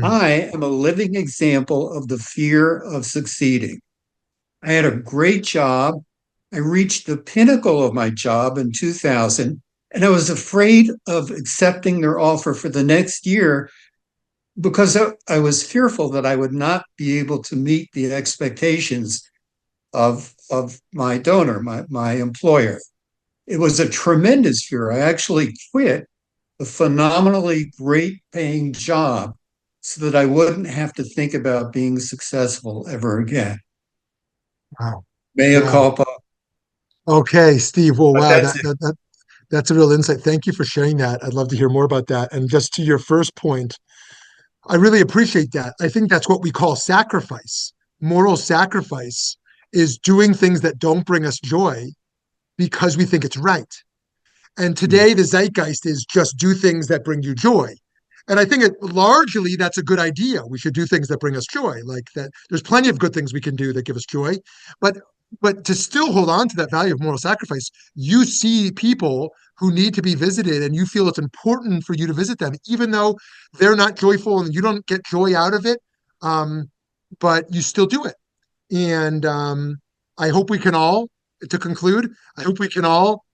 S6: I am a living example of the fear of succeeding. I had a great job. I reached the pinnacle of my job in 2000, and I was afraid of accepting their offer for the next year because I was fearful that I would not be able to meet the expectations of my donor, my employer. It was a tremendous fear. I actually quit a phenomenally great paying job so that I wouldn't have to think about being successful ever again.
S1: Wow.
S6: Mea
S1: Wow.
S6: culpa.
S1: Okay, Steve. Well,
S6: But
S1: wow,
S6: that's it.
S1: that's a real insight. Thank you for sharing that. I'd love to hear more about that. And just to your first point, I really appreciate that. I think that's what we call sacrifice. Moral sacrifice is doing things that don't bring us joy because we think it's right. And today, the zeitgeist is just do things that bring you joy. And I think largely that's a good idea. We should do things that bring us joy, like that. There's plenty of good things we can do that give us joy, but to still hold on to that value of moral sacrifice, you see people who need to be visited, and you feel it's important for you to visit them, even though they're not joyful and you don't get joy out of it. But you still do it. And I hope we can all, to conclude, I hope we can all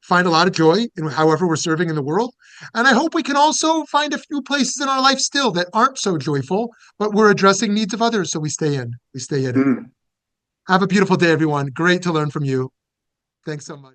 S1: find a lot of joy in however we're serving in the world. And I hope we can also find a few places in our life still that aren't so joyful, but we're addressing needs of others. So we stay in it. Have a beautiful day, everyone. Great to learn from you. Thanks so much.